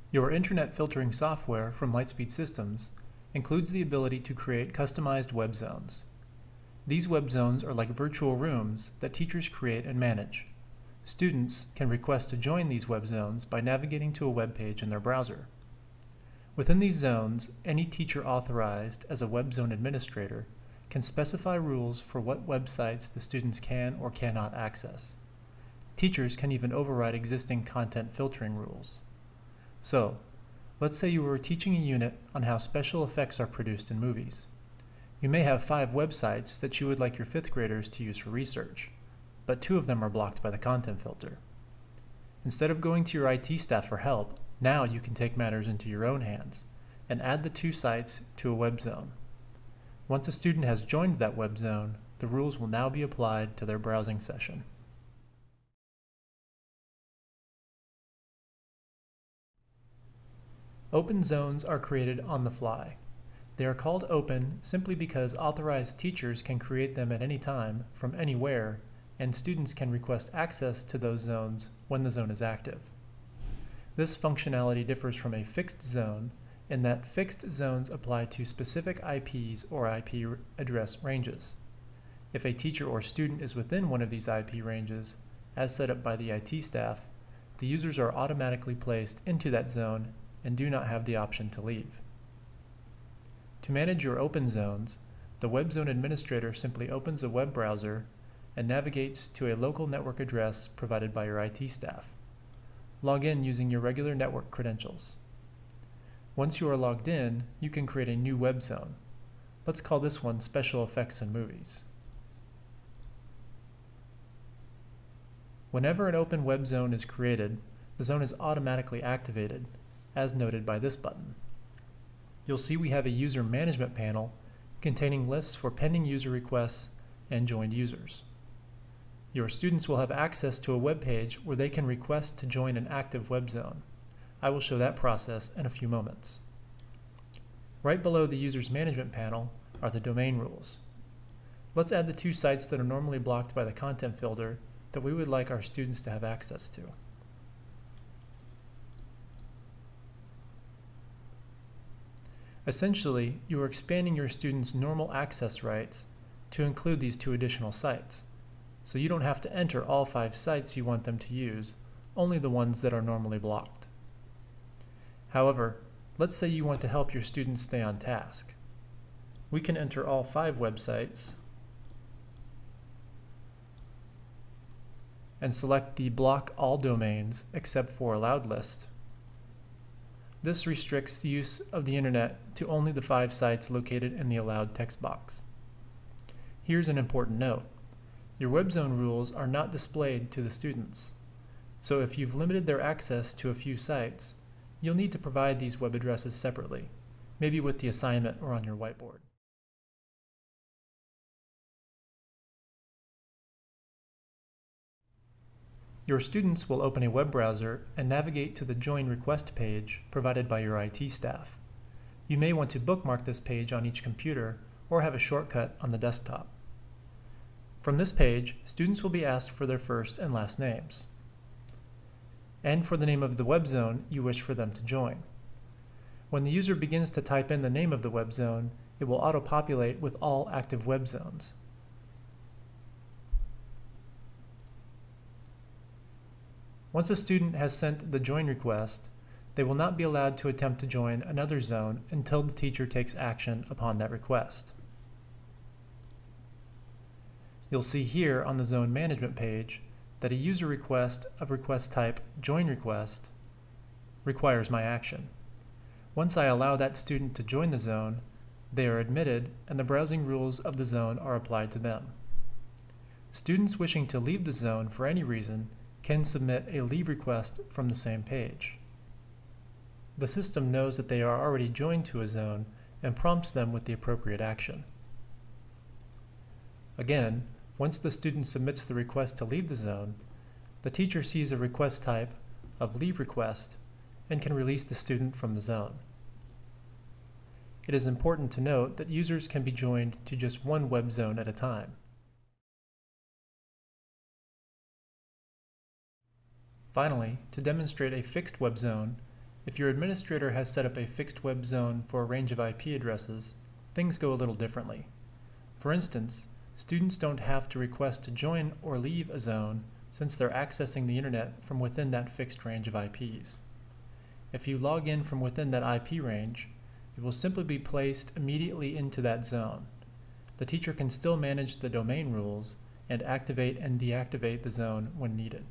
Your internet filtering software from Lightspeed Systems includes the ability to create customized web zones. These web zones are like virtual rooms that teachers create and manage. Students can request to join these web zones by navigating to a web page in their browser. Within these zones, any teacher authorized as a web zone administrator can specify rules for what websites the students can or cannot access. Teachers can even override existing content filtering rules. So, let's say you were teaching a unit on how special effects are produced in movies. You may have 5 websites that you would like your 5th graders to use for research, but 2 of them are blocked by the content filter. Instead of going to your IT staff for help, now you can take matters into your own hands and add the 2 sites to a web zone. Once a student has joined that web zone, the rules will now be applied to their browsing session. Open zones are created on the fly. They are called open simply because authorized teachers can create them at any time, from anywhere, and students can request access to those zones when the zone is active. This functionality differs from a fixed zone in that fixed zones apply to specific IPs or IP address ranges. If a teacher or student is within one of these IP ranges, as set up by the IT staff, the users are automatically placed into that zone and do not have the option to leave. To manage your open zones, the Web Zone Administrator simply opens a web browser and navigates to a local network address provided by your IT staff. Log in using your regular network credentials. Once you are logged in, you can create a new web zone. Let's call this one Special Effects in Movies. Whenever an open web zone is created, the zone is automatically activated, as noted by this button. You'll see we have a user management panel containing lists for pending user requests and joined users. Your students will have access to a web page where they can request to join an active web zone. I will show that process in a few moments. Right below the user's management panel are the domain rules. Let's add the 2 sites that are normally blocked by the content filter that we would like our students to have access to. Essentially, you are expanding your students' normal access rights to include these 2 additional sites, so you don't have to enter all 5 sites you want them to use, only the ones that are normally blocked. However, let's say you want to help your students stay on task. We can enter all 5 websites and select the Block All Domains Except for Allowed list. This restricts the use of the internet to only the 5 sites located in the allowed text box. Here's an important note. Your web zone rules are not displayed to the students, so if you've limited their access to a few sites, you'll need to provide these web addresses separately, maybe with the assignment or on your whiteboard. Your students will open a web browser and navigate to the Join Request page provided by your IT staff. You may want to bookmark this page on each computer or have a shortcut on the desktop. From this page, students will be asked for their first and last names, and for the name of the web zone you wish for them to join. When the user begins to type in the name of the web zone, it will auto-populate with all active web zones. Once a student has sent the join request, they will not be allowed to attempt to join another zone until the teacher takes action upon that request. You'll see here on the zone management page that a user request of request type join request requires my action. Once I allow that student to join the zone, they are admitted and the browsing rules of the zone are applied to them. Students wishing to leave the zone for any reason can submit a leave request from the same page. The system knows that they are already joined to a zone and prompts them with the appropriate action. Again, once the student submits the request to leave the zone, the teacher sees a request type of leave request and can release the student from the zone. It is important to note that users can be joined to just one web zone at a time. Finally, to demonstrate a fixed web zone, If your administrator has set up a fixed web zone for a range of IP addresses, things go a little differently. For instance, students don't have to request to join or leave a zone since they're accessing the internet from within that fixed range of IPs. If you log in from within that IP range, you will simply be placed immediately into that zone. The teacher can still manage the domain rules and activate and deactivate the zone when needed.